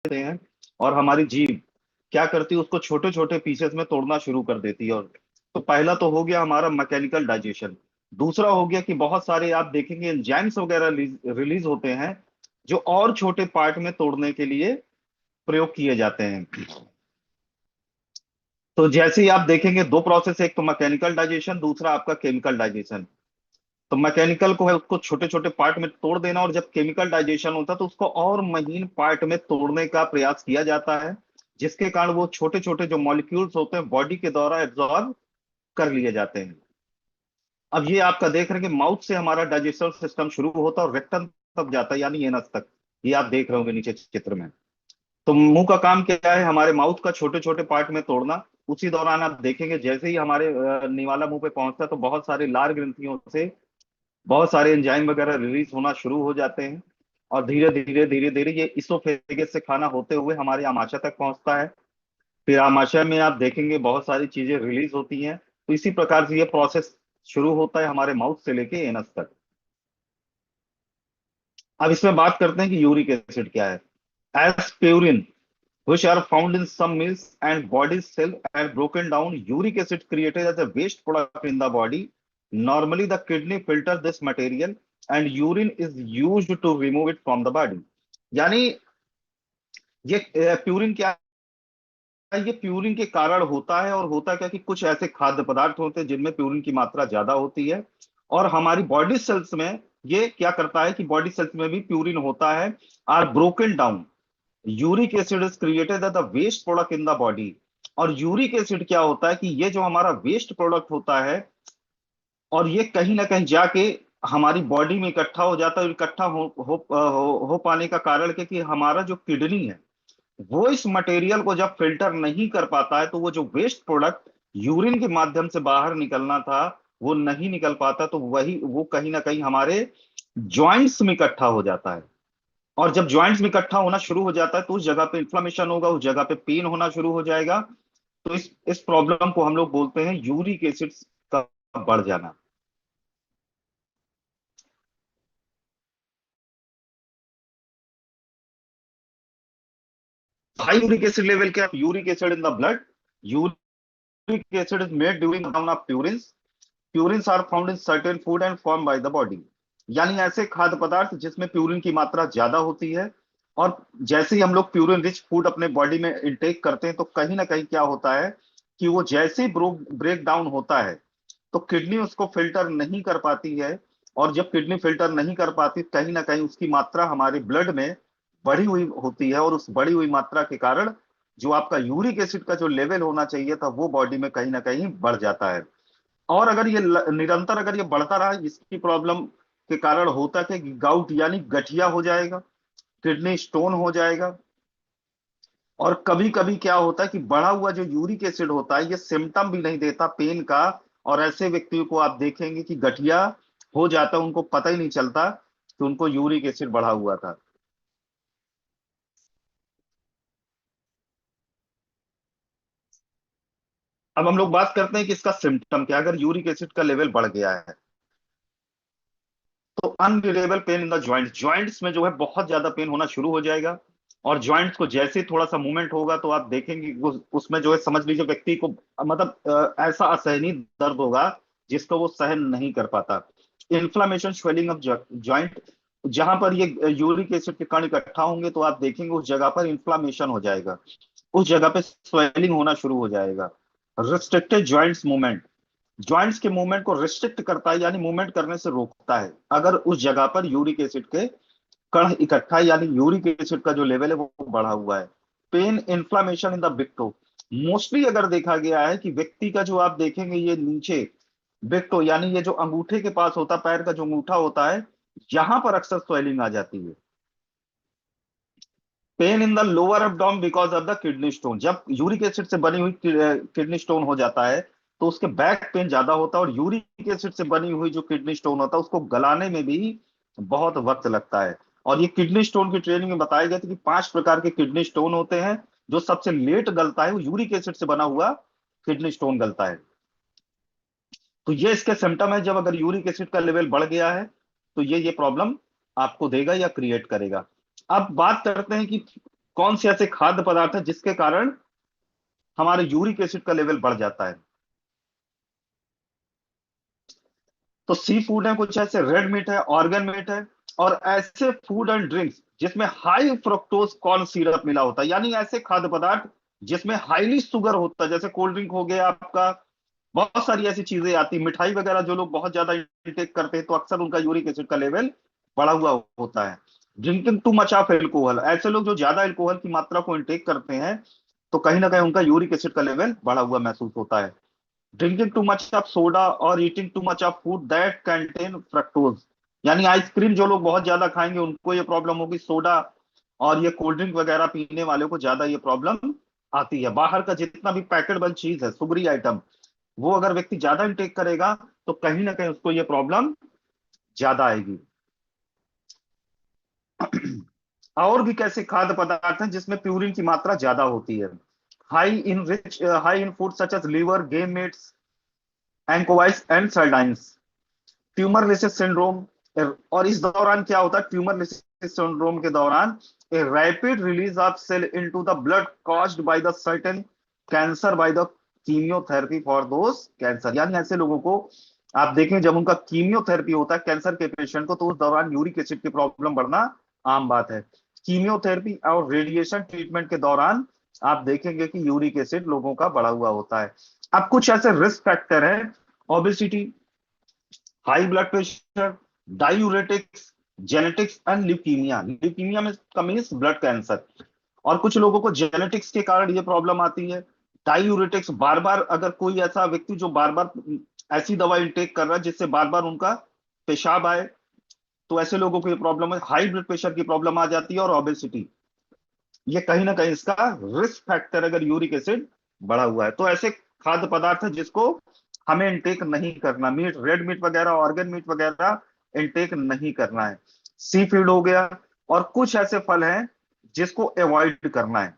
हैं, और हमारी जीभ क्या करती है, उसको छोटे छोटे पीसेस में तोड़ना शुरू कर देती है। और तो पहला तो हो गया हमारा मैकेनिकल डाइजेशन। दूसरा हो गया कि बहुत सारे आप देखेंगे एंजाइम्स वगैरह रिलीज होते हैं, जो और छोटे पार्ट में तोड़ने के लिए प्रयोग किए जाते हैं। तो जैसे ही आप देखेंगे दो प्रोसेस है, एक तो मैकेनिकल डाइजेशन, दूसरा आपका केमिकल डाइजेशन। तो मैकेनिकल को है उसको छोटे छोटे पार्ट में तोड़ देना, और जब केमिकल डाइजेशन होता है तो उसको और महीन पार्ट में तोड़ने का प्रयास किया जाता है, जिसके कारण वो छोटे छोटे जो मॉलिक्यूल्स होते हैं बॉडी के द्वारा एब्जॉर्ब कर लिए जाते हैं। अब ये आपका देख रहे हैं कि माउथ से हमारा डाइजेस्टिव सिस्टम शुरू होता है और रेक्टम तक जाता है, यानी एनस तक। ये आप देख रहे होंगे नीचे चित्र में। तो मुंह का काम क्या है, हमारे माउथ का छोटे छोटे पार्ट में तोड़ना। उसी दौरान आप देखेंगे जैसे ही हमारे निवाला मुंह पे पहुंचता है तो बहुत सारे लार ग्रंथियों से बहुत सारे एंजाइम वगैरह रिलीज होना शुरू हो जाते हैं, और धीरे धीरे ये इसोफेगस से खाना होते हुए हमारे आमाशय तक पहुंचता है। फिर आमाशय में आप देखेंगे बहुत सारी चीजें रिलीज होती हैं। तो इसी प्रकार से ये प्रोसेस शुरू होता है हमारे माउथ से लेके एनस तक। अब इसमें बात करते हैं कि यूरिक एसिड क्या है। S purine which are found in some meals and body cell and broken down. Uric acid created as a waste product in the body. Normally, the kidney filter this material and urine is used to remove it from the body. यानी ये purine क्या है, ये purine के कारण होता है। और होता क्या कि कुछ ऐसे खाद्य पदार्थ होते हैं जिनमें प्यूरिन की मात्रा ज्यादा होती है, और हमारी बॉडी सेल्स में ये क्या करता है कि बॉडी सेल्स में भी प्यूरिन होता है, are broken down. Uric acid is created the waste product in the body. और यूरिक एसिड क्या होता है कि ये जो हमारा वेस्ट प्रोडक्ट होता है, और ये कहीं ना कहीं जाके हमारी बॉडी में इकट्ठा हो जाता है। और इकट्ठा हो पाने का कारण क्या कि हमारा जो किडनी है वो इस मटेरियल को जब फिल्टर नहीं कर पाता है, तो वो जो वेस्ट प्रोडक्ट यूरिन के माध्यम से बाहर निकलना था वो नहीं निकल पाता, तो वही वो कहीं ना कहीं हमारे जॉइंट्स में इकट्ठा हो जाता है। और जब जॉइंट्स में इकट्ठा होना शुरू हो जाता है तो उस जगह पे इन्फ्लामेशन होगा, उस जगह पे पेन होना शुरू हो जाएगा। तो इस प्रॉब्लम को हम लोग बोलते हैं यूरिक एसिड का बढ़ जाना। हाई यूरिक एसिड लेवल क्या, uric acid in the blood. Uric acid is made during down of purine. Purines are found in certain food and form by the body. यानी ऐसे खाद्य पदार्थ जिसमें प्यूरिन की मात्रा ज्यादा होती है, और जैसे ही हम लोग प्यूरिन रिच फूड अपने बॉडी में इंटेक करते हैं तो कहीं ना कहीं क्या होता है कि वो जैसे ही ब्रेक डाउन होता है तो किडनी उसको फिल्टर नहीं कर पाती है। और जब किडनी फिल्टर नहीं कर पाती कहीं ना कहीं उसकी मात्रा हमारे ब्लड में बढ़ी हुई होती है, और उस बढ़ी हुई मात्रा के कारण जो आपका यूरिक एसिड का जो लेवल होना चाहिए था वो बॉडी में कहीं ना कहीं बढ़ जाता है। और अगर ये निरंतर अगर ये बढ़ता रहा, इसकी प्रॉब्लम के कारण होता है कि गाउट यानी गठिया हो जाएगा, किडनी स्टोन हो जाएगा। और कभी कभी क्या होता है कि बढ़ा हुआ जो यूरिक एसिड होता है ये सिम्टम भी नहीं देता पेन का, और ऐसे व्यक्तियों को आप देखेंगे कि गठिया हो जाता है, उनको पता ही नहीं चलता कि उनको यूरिक एसिड बढ़ा हुआ था। अब हम लोग बात करते हैं कि इसका सिम्टम क्या है। अगर यूरिक एसिड का लेवल बढ़ गया है तो unbearable pain in the joint, joints में जो है बहुत ज्यादा पेन होना शुरू हो जाएगा। और जॉइंट्स को जैसे ही थोड़ा सा मूवमेंट होगा तो आप देखेंगे कि उसमें जो है समझ लीजिए व्यक्ति को मतलब ऐसा असहनीय दर्द होगा जिसको वो सहन नहीं कर पाता। इन्फ्लामेशन स्वेलिंग ऑफ जॉइंट, जहां पर ये यूरिक एसिड के कण इकट्ठा होंगे तो आप देखेंगे उस जगह पर इन्फ्लामेशन हो जाएगा, उस जगह पे स्वेलिंग होना शुरू हो जाएगा। रिस्ट्रिक्टेड जॉइंट्स मूवमेंट, जॉइंट्स के मूवमेंट को रिस्ट्रिक्ट करता है, यानी मूवमेंट करने से रोकता है अगर उस जगह पर यूरिक एसिड के कण इकट्ठा है, यानी यूरिक एसिड का जो लेवल है वो बढ़ा हुआ है। Pain inflammation in the big toe, mostly अगर देखा गया है कि व्यक्ति का जो आप देखेंगे ये नीचे बिक्टो यानी ये जो अंगूठे के पास होता है, पैर का जो अंगूठा होता है, यहां पर अक्सर स्वेलिंग आ जाती है। Pain in the lower abdomen because of the kidney stone, जब यूरिक एसिड से बनी हुई किडनी स्टोन हो जाता है तो उसके बैक पेन ज्यादा होता है, और यूरिक एसिड से बनी हुई जो किडनी स्टोन होता है उसको गलाने में भी बहुत वक्त लगता है। और ये किडनी स्टोन की ट्रेनिंग में बताया गया था कि 5 प्रकार के किडनी स्टोन होते हैं, जो सबसे लेट गलता है वो यूरिक एसिड से बना हुआ किडनी स्टोन गलता है। तो ये इसके सिम्टम है, जब अगर यूरिक एसिड का लेवल बढ़ गया है तो ये प्रॉब्लम आपको देगा या क्रिएट करेगा। अब बात करते हैं कि कौन से ऐसे खाद्य पदार्थ है जिसके कारण हमारे यूरिक एसिड का लेवल बढ़ जाता है? तो सी फूड है, कुछ ऐसे रेड मीट है, ऑर्गन मीट है, और ऐसे फूड एंड ड्रिंक्स जिसमें हाई फ्रक्टोज कॉर्न सिरप मिला होता है, यानी ऐसे खाद्य पदार्थ जिसमें हाईली शुगर होता है, जैसे कोल्ड ड्रिंक हो गया आपका। बहुत सारी ऐसी चीजें आती, मिठाई वगैरह जो लोग बहुत ज्यादा इंटेक करते हैं तो अक्सर उनका यूरिक एसिड का लेवल बढ़ा हुआ होता है। Drinking too much of alcohol, ऐसे लोग जो ज्यादा एल्कोहल की मात्रा को इंटेक करते हैं तो कहीं ना कहीं उनका यूरिक एसिड का लेवल बढ़ा हुआ महसूस होता है। Drinking too much of soda और eating too much of food that contain fructose, यानी आइसक्रीम जो लोग बहुत ज्यादा खाएंगे उनको ये प्रॉब्लम होगी। सोडा और ये कोल्ड ड्रिंक वगैरह पीने वाले को ज्यादा ये प्रॉब्लम आती है। बाहर का जितना भी पैकेट बंद चीज है, सुगरी आइटम, वो अगर व्यक्ति ज्यादा इंटेक करेगा तो कहीं ना कहीं उसको ये प्रॉब्लम ज्यादा आएगी। और भी कैसे खाद्य पदार्थ हैं जिसमें प्यूरिन की मात्रा ज्यादा होती है? High in food such as liver, game meats, anchovies and sardines, tumour lysis syndrome. और इस दौरान क्या होता है? ट्यूमर लिसिस सिंड्रोम के दौरान a rapid release of cell into the blood caused by the certain cancer by the chemotherapy for those cancer, यानी ऐसे लोगों को आप देखें जब उनका कीमियोथेरेपी होता है कैंसर के पेशेंट को, तो उस दौरान यूरिक एसिड की प्रॉब्लम बढ़ना आम बात है। कीमियोथेरेपी और रेडिएशन ट्रीटमेंट के दौरान आप देखेंगे कि यूरिक एसिड लोगों का बढ़ा हुआ होता है। अब कुछ ऐसे रिस्क फैक्टर हैं: obesity, high blood pressure, diuretics, genetics and leukaemia. Leukaemia में मीन्स ब्लड कैंसर। और कुछ लोगों को जेनेटिक्स के कारण ये प्रॉब्लम आती है। डायूरेटिक्स, बार बार अगर कोई ऐसा व्यक्ति जो बार बार ऐसी दवा इंटेक कर रहा है जिससे बार बार उनका पेशाब आए, तो ऐसे लोगों को ये प्रॉब्लम है। हाई ब्लड प्रेशर की प्रॉब्लम आ जाती है, और ओबेसिटी, ये कहीं ना कहीं इसका रिस्क फैक्टर अगर यूरिक एसिड बढ़ा हुआ है। तो ऐसे खाद्य पदार्थ है जिसको हमें इंटेक नहीं करना। मीट, रेड मीट वगैरह, ऑर्गन मीट वगैरह इंटेक नहीं करना है। सी फूड हो गया। और कुछ ऐसे फल हैं जिसको अवॉइड करना है,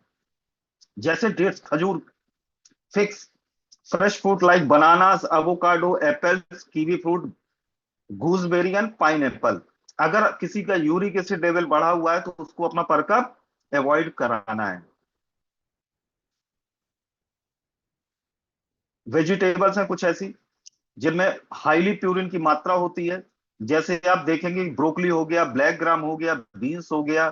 जैसे डेट्स, खजूर, fix, fresh fruit like bananas, avocado, apples, kiwi fruit, gooseberry and pine. अगर किसी का यूरिक एसिड लेवल बढ़ा हुआ है तो उसको अपना परकप अवॉइड कराना है। वेजिटेबल्स हैं कुछ ऐसी जिनमें हाईली प्यूरिन की मात्रा होती है, जैसे आप देखेंगे ब्रोकली हो गया, ब्लैक ग्राम हो गया, बीन्स हो गया,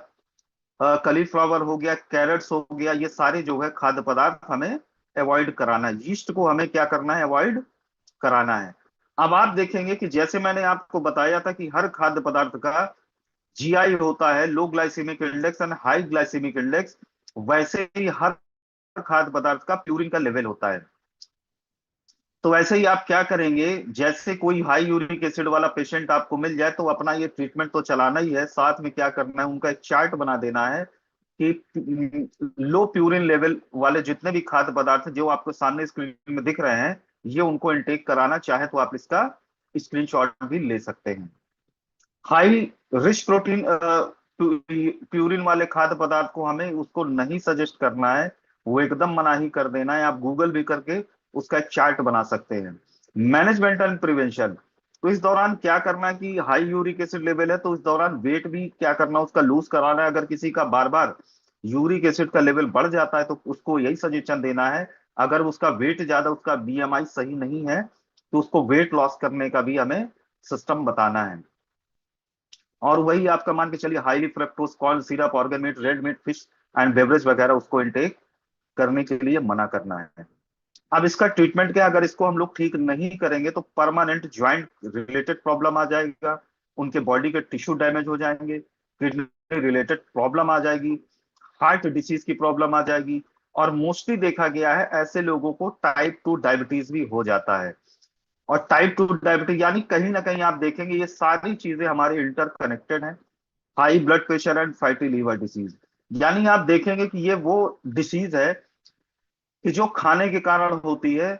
कलीफ्लावर हो गया, कैरेट्स हो गया। ये सारे जो है खाद्य पदार्थ हमें अवॉइड कराना है। यीस्ट को हमें क्या करना है? अवॉइड कराना है। अब आप देखेंगे कि जैसे मैंने आपको बताया था कि हर खाद्य पदार्थ का जीआई होता है, low glycaemic index and high glycaemic index, वैसे ही हर खाद्य पदार्थ का प्यूरिन का लेवल होता है। तो वैसे ही आप क्या करेंगे, जैसे कोई हाई यूरिक एसिड वाला पेशेंट आपको मिल जाए तो अपना ये ट्रीटमेंट तो चलाना ही है, साथ में क्या करना है, उनका एक चार्ट बना देना है कि लो प्यूरिन लेवल वाले जितने भी खाद्य पदार्थ हैं जो आपको सामने स्क्रीन में दिख रहे हैं, ये उनको इनटेक कराना। चाहे तो आप इसका स्क्रीनशॉट भी ले सकते हैं। हाई रिच प्रोटीन प्यूरिन वाले खाद्य पदार्थ को हमें उसको नहीं सजेस्ट करना है, वो एकदम मना ही कर देना है। आप गूगल भी करके उसका एक चार्ट बना सकते हैं। मैनेजमेंट एंड प्रिवेंशन, तो इस दौरान क्या करना है कि हाई यूरिक एसिड लेवल है तो इस दौरान वेट भी क्या करना है, उसका लूज कराना है। अगर किसी का बार बार यूरिक एसिड का लेवल बढ़ जाता है तो उसको यही सजेशन देना है, अगर उसका वेट ज्यादा, उसका बीएमआई सही नहीं है, तो उसको वेट लॉस करने का भी हमें सिस्टम बताना है। और वही आपका मान के चलिए highly fructose corn syrup, organ meet, red meat, fish and beverage वगैरह उसको इनटेक करने के लिए मना करना है। अब इसका ट्रीटमेंट क्या? अगर इसको हम लोग ठीक नहीं करेंगे तो परमानेंट ज्वाइंट रिलेटेड प्रॉब्लम आ जाएगा, उनके बॉडी के टिश्यू डैमेज हो जाएंगे, किडनी रिलेटेड प्रॉब्लम आ जाएगी, हार्ट डिसीज की प्रॉब्लम आ जाएगी। और मोस्टली देखा गया है ऐसे लोगों को टाइप 2 डायबिटीज भी हो जाता है। और टाइप 2 डायबिटीज यानी कहीं ना कहीं आप देखेंगे ये सारी चीजें हमारे इंटरकनेक्टेड हैं। High blood pressure and fatty liver disease, यानी आप देखेंगे कि ये वो डिसीज है कि जो खाने के कारण होती है।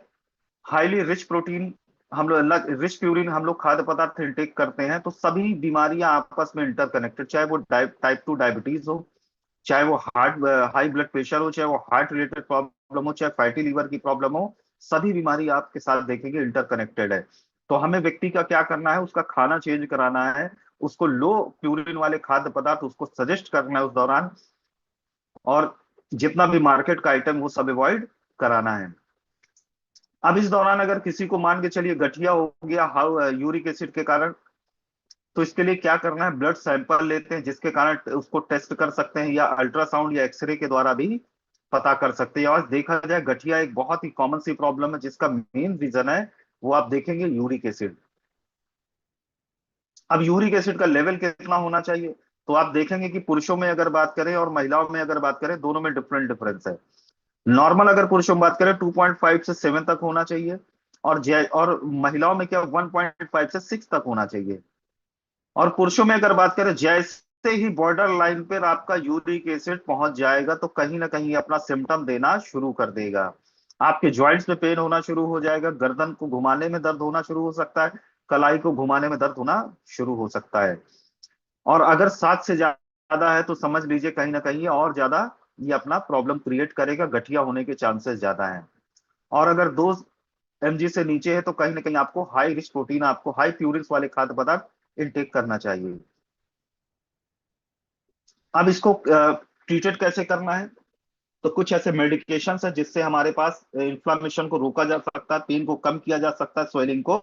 हाईली रिच प्रोटीन हम लोग, रिच प्यूरिन हम लोग खाद्य पदार्थ इंटेक करते हैं तो सभी बीमारियां आपस में इंटरकनेक्टेड, चाहे वो टाइप 2 डायबिटीज हो, चाहे वो हार्ट हाई ब्लड प्रेशर हो, चाहे वो हार्ट रिलेटेड प्रॉब्लम हो, चाहे फैटी लीवर की प्रॉब्लम हो, सभी बीमारी आपके साथ देखेंगे इंटरकनेक्टेड है। तो हमें व्यक्ति का क्या करना है, उसका खाना चेंज कराना है, उसको लो प्यूरिन वाले खाद्य पदार्थ उसको सजेस्ट करना है उस दौरान। और जितना भी मार्केट का आइटम वो सब अवॉइड कराना है। अब इस दौरान अगर किसी को मान के चलिए गठिया हो गया हाउ यूरिक एसिड के कारण, तो इसके लिए क्या करना है, ब्लड सैंपल लेते हैं जिसके कारण उसको टेस्ट कर सकते हैं, या अल्ट्रासाउंड या एक्सरे के द्वारा भी पता कर सकते हैं। और देखा जाए गठिया एक बहुत ही कॉमन सी प्रॉब्लम है जिसका मेन रीजन है वो आप देखेंगे यूरिक एसिड। अब यूरिक एसिड का लेवल कितना होना चाहिए, तो आप देखेंगे कि पुरुषों में अगर बात करें और महिलाओं में अगर बात करें, दोनों में डिफरेंट डिफरेंस है। नॉर्मल अगर पुरुषों में बात करें 2.5 से 7 तक होना चाहिए, और महिलाओं में क्या 1.5 से 6 तक होना चाहिए। और पुरुषों में अगर बात करें, जैसे ही बॉर्डर लाइन पर आपका यूरिक एसिड पहुंच जाएगा तो कहीं ना कहीं अपना सिम्टम देना शुरू कर देगा। आपके जॉइंट्स में पेन होना शुरू हो जाएगा, गर्दन को घुमाने में दर्द होना शुरू हो सकता है, कलाई को घुमाने में दर्द होना शुरू हो सकता है। और अगर 7 से ज्यादा है तो समझ लीजिए कहीं ना कहीं और ज्यादा ये अपना प्रॉब्लम क्रिएट करेगा, गठिया होने के चांसेस ज्यादा हैं। और अगर 2 mg से नीचे है तो कहीं ना कहीं आपको हाई रिच प्रोटीन, आपको हाई प्यूरिन वाले खाद्य पदार्थ इनटेक करना चाहिए। अब इसको ट्रीटेड कैसे करना है, तो कुछ ऐसे मेडिकेशन है जिससे हमारे पास इन्फ्लामेशन को रोका जा सकता है, पेन को कम किया जा सकता है, स्वेलिंग को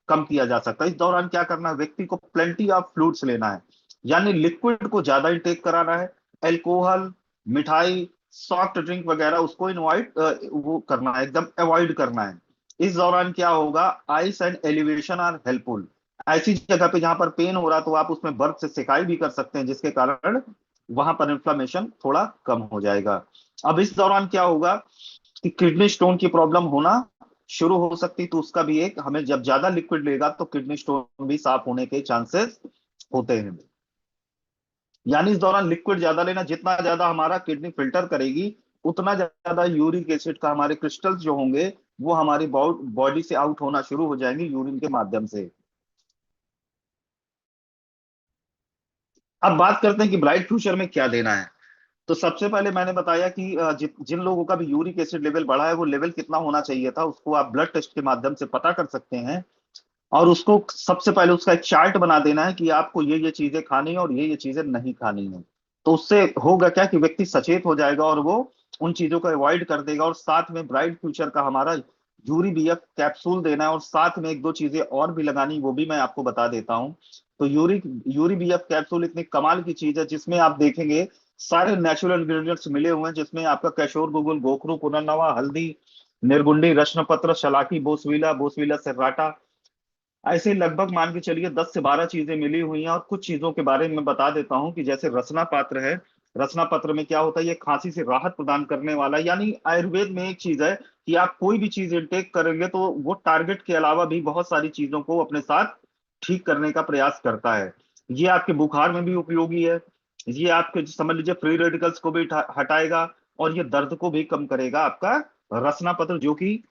कम किया जा सकता है। इस दौरान क्या करना है, व्यक्ति को प्लेंटी ऑफ फ्लूइड्स लेना है, यानी लिक्विड को ज्यादा इंटेक कराना है। एल्कोहल, मिठाई, सॉफ्ट ड्रिंक वगैरह उसको इनवाइट वो करना है, एकदम अवॉइड करना है। इस दौरान क्या होगा, ice and elevation are helpful. ऐसी जगह पे जहां पर पेन हो रहा तो आप उसमें बर्फ से सिकाई भी कर सकते हैं जिसके कारण वहां पर इन्फ्लामेशन थोड़ा कम हो जाएगा। अब इस दौरान क्या होगा कि किडनी स्टोन की प्रॉब्लम होना शुरू हो सकती, तो उसका भी एक हमें जब ज्यादा लिक्विड लेगा तो किडनी स्टोन भी साफ होने के चांसेस होते हैं। यानी इस दौरान लिक्विड ज्यादा लेना, जितना ज्यादा हमारा किडनी फिल्टर करेगी उतना ज्यादा यूरिक एसिड का हमारे क्रिस्टल्स जो होंगे वो हमारी बॉडी से आउट होना शुरू हो जाएंगे यूरिन के माध्यम से। अब बात करते हैं कि ब्राइट फ्यूचर में क्या देना है। तो सबसे पहले मैंने बताया कि जिन लोगों का भी यूरिक एसिड लेवल बढ़ा है वो लेवल कितना होना चाहिए था उसको आप ब्लड टेस्ट के माध्यम से पता कर सकते हैं। और उसको सबसे पहले उसका एक चार्ट बना देना है कि आपको ये चीजें खानी है और ये चीजें नहीं खानी है। तो उससे होगा क्या कि व्यक्ति सचेत हो जाएगा और वो उन चीजों को अवॉइड कर देगा। और साथ में ब्राइट फ्यूचर का हमारा यूरी बीएफ कैप्सूल देना है, और साथ में एक दो चीजें और भी लगानी वो भी मैं आपको बता देता हूँ। तो यूरी बीएफ कैप्सूल इतनी कमाल की चीज है जिसमें आप देखेंगे सारे नेचुरल इंग्रेडिएंट्स मिले हुए हैं, जिसमें आपका कैशोर गुगुल, गोखरू, पुनर्नवा, हल्दी, निर्गुंडी, रत्नपत्र, शलाकी, बोसविला, बोसविला सेर्राटा, ऐसे लगभग मान के चलिए 10 से 12 चीजें मिली हुई हैं। और कुछ चीजों के बारे में बता देता हूं कि जैसे रसना पात्र है, रसना पत्र में क्या होता है, ये खांसी से राहत प्रदान करने वाला है। यानी आयुर्वेद में एक चीज है कि आप कोई भी चीज इंटेक करेंगे तो वो टारगेट के अलावा भी बहुत सारी चीजों को अपने साथ ठीक करने का प्रयास करता है। ये आपके बुखार में भी उपयोगी है, ये आपके समझ लीजिए फ्री रेडिकल्स को भी हटाएगा, और ये दर्द को भी कम करेगा आपका रसना पत्र, जो कि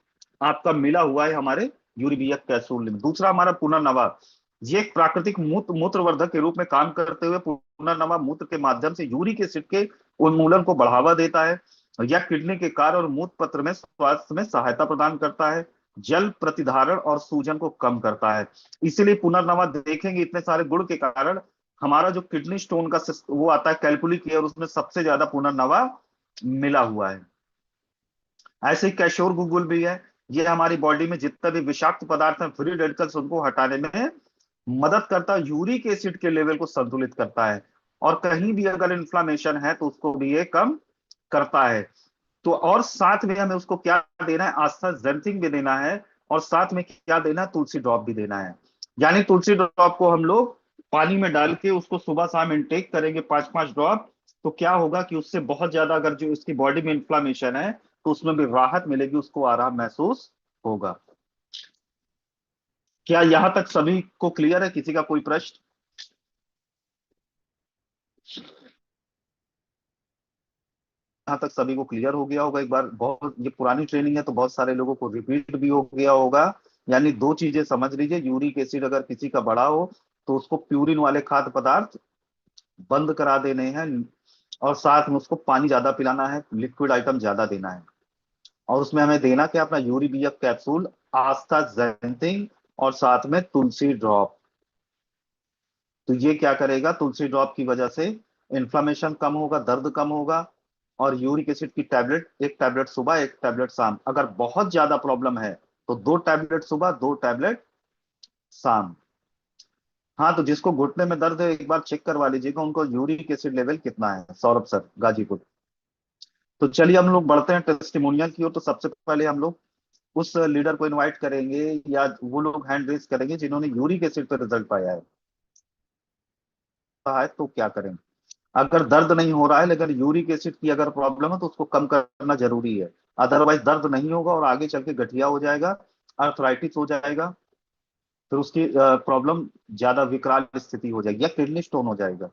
आपका मिला हुआ है हमारे यूरिबियक कैप्सूल में। दूसरा हमारा पुनर्नवा, ये एक प्राकृतिक मूत्रवर्धक के रूप में काम करते हुए पुनर्नवा मूत्र के माध्यम से यूरिक एसिड के उन्मूलन को बढ़ावा देता है। यह किडनी के कार्य और मूत्र पत्र में स्वास्थ्य में सहायता प्रदान करता है, जल प्रतिधारण और सूजन को कम करता है। इसीलिए पुनर्नवा देखेंगे इतने सारे गुण के कारण हमारा जो किडनी स्टोन का वो आता है कैलकुलिक केयर, उसमें सबसे ज्यादा पुनर्नवा मिला हुआ है। ऐसे ही कैशोर गुगुल भी है, ये हमारी बॉडी में जितने भी विषाक्त पदार्थ हैं, फ्री रेडिकल्स, उनको हटाने में मदद करता है, यूरिक एसिड के लेवल को संतुलित करता है। और कहीं भी अगर इन्फ्लामेशन है तो उसको भी ये कम करता है। तो और साथ में हमें उसको क्या देना है, आस्था जेंथिंग भी देना है, और साथ में क्या देना है, तुलसी ड्रॉप भी देना है। यानी तुलसी ड्रॉप को हम लोग पानी में डाल के उसको सुबह शाम इंटेक करेंगे 5-5 ड्रॉप। तो क्या होगा कि उससे बहुत ज्यादा अगर जो उसकी बॉडी में इन्फ्लामेशन है तो उसमें भी राहत मिलेगी, उसको आराम महसूस होगा। क्या यहां तक सभी को क्लियर है, किसी का कोई प्रश्न? यहाँ तक सभी को क्लियर हो गया होगा। एक बार, बहुत ये पुरानी ट्रेनिंग है तो बहुत सारे लोगों को रिपीट भी हो गया होगा। यानी दो चीजें समझ लीजिए, यूरिक एसिड अगर किसी का बढ़ा हो तो उसको प्यूरिन वाले खाद्य पदार्थ बंद करा देने हैं, और साथ में उसको पानी ज्यादा पिलाना है, लिक्विड आइटम ज्यादा देना है। और उसमें हमें देना क्या, अपना यूरिबियक कैप्सूल, आस्था जेंथिंग, और साथ में तुलसी ड्रॉप। तो ये क्या करेगा, तुलसी ड्रॉप की वजह से इन्फ्लामेशन कम होगा, दर्द कम होगा, और यूरिक एसिड की टैबलेट, एक टैबलेट सुबह एक टैबलेट शाम। अगर बहुत ज्यादा प्रॉब्लम है तो 2 टैबलेट सुबह 2 टैबलेट शाम। हाँ, तो जिसको घुटने में दर्द है एक बार चेक करवा लीजिएगा उनको यूरिक एसिड लेवल कितना है, सौरभ सर, गाजीपुर। तो चलिए हम लोग बढ़ते हैं टेस्टिमोनियल की ओर। तो सबसे पहले हम लोग उस लीडर को इनवाइट करेंगे, या वो लोग हैंड रेज करेंगे जिन्होंने यूरिक एसिड पर रिजल्ट पाया है तो क्या करें। अगर दर्द नहीं हो रहा है लेकिन यूरिक एसिड की अगर प्रॉब्लम है तो उसको कम करना जरूरी है। अदरवाइज दर्द नहीं होगा और आगे चल के गठिया हो जाएगा, अर्थराइटिस हो जाएगा, फिर उसकी प्रॉब्लम ज्यादा विकराल स्थिति हो जाएगी या किडनी स्टोन हो जाएगा।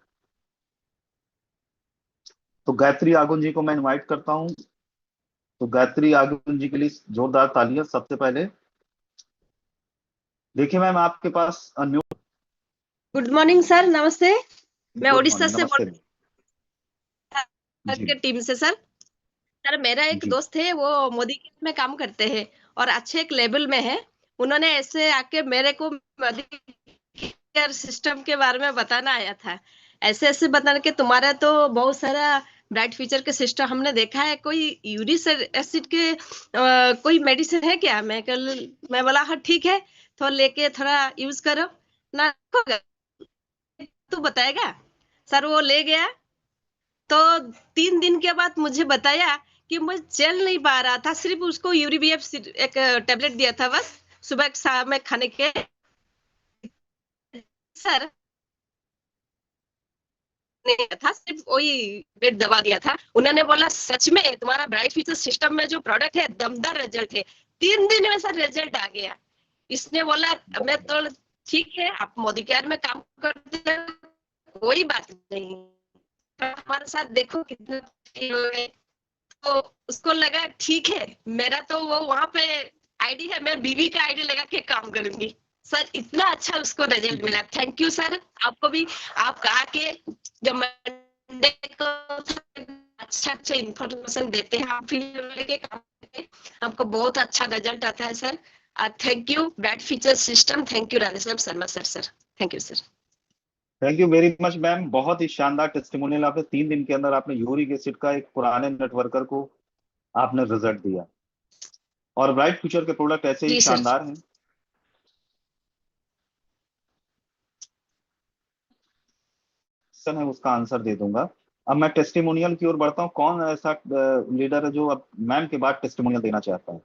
तो गायत्री आगुन जी को मैं इनवाइट करता हूँ। तो गायत्री आगुन जी के लिए जोरदार तालियां सबसे पहले। देखिए मैम, आपके पास गुड मॉर्निंग सर, नमस्ते। मैं गुड उड़ीसा मॉर्निंग, से नमस्ते जी। के टीम से सर। सर मेरा एक जी दोस्त है, वो मोदी केयर में काम करते हैं और अच्छे एक लेवल में है। उन्होंने ऐसे आके मेरे को मोदी केयर सिस्टम के बारे में बताना आया था। ऐसे ऐसे बताने के तुम्हारा तो बहुत सारा ब्राइट फ्यूचर के सिस्टम हमने देखा है, कोई यूरिक एसिड के कोई मेडिसिन है क्या? मैं बोला हाँ ठीक है, तो लेके थोड़ा यूज करो ना, तू बताएगा। सर वो ले गया, तो 3 दिन के बाद मुझे बताया कि मुझे चल नहीं पा रहा था, सिर्फ उसको यूरिबिएफ एक टेबलेट दिया था बस, सुबह शाम में खाने के। सर नहीं था, सिर्फ वही बेड दबा दिया था। उन्होंने बोला सच में तुम्हारा ब्राइट फ्यूचर सिस्टम में जो प्रोडक्ट है दमदार रिजल्ट है। 3 दिन में सर रिजल्ट आ गया। इसने बोला मैं तो ठीक है, आप मोदी केयर में काम करते हैं, कोई बात नहीं, हमारे साथ देखो कितना तो उसको लगा ठीक है, मेरा तो वो वहां पे आईडी है, मैं बीवी का आईडी लगा के काम करूंगी। सर इतना अच्छा उसको रिजल्ट मिला। थैंक यू सर, आपको भी। आप कहा के जब मंडे को अच्छा अच्छा इंफॉर्मेशन देते हैं, आप भी लेके काम करते हैं, आपको बहुत अच्छा रिजल्ट आता है sir. Thank you bright future system, thank you Radheshyam Sharma sir. Sir thank you sir. Thank you very much ma'am, बहुत ही शानदार टेस्टिमोनियल। आपने 3 दिन के अंदर आपने यूरिक एसिड का एक पुराने नेटवर्कर को आपने रिजल्ट दिया, और ब्राइट फ्यूचर के प्रोडक्ट ऐसे ही जी सर। शानदार हैं। क्वेश्चन है उसका आंसर दे दूंगा। अब मैं टेस्टिमोनियल की ओर बढ़ता हूँ। कौन ऐसा लीडर है जो अब मैम के बाद टेस्टिमोनियल देना चाहता है?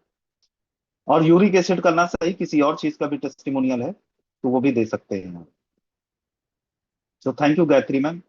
और यूरिक एसिड करना सही, किसी और चीज का भी टेस्टिमोनियल है तो वो भी दे सकते हैं। तो थैंक यू गायत्री मैम।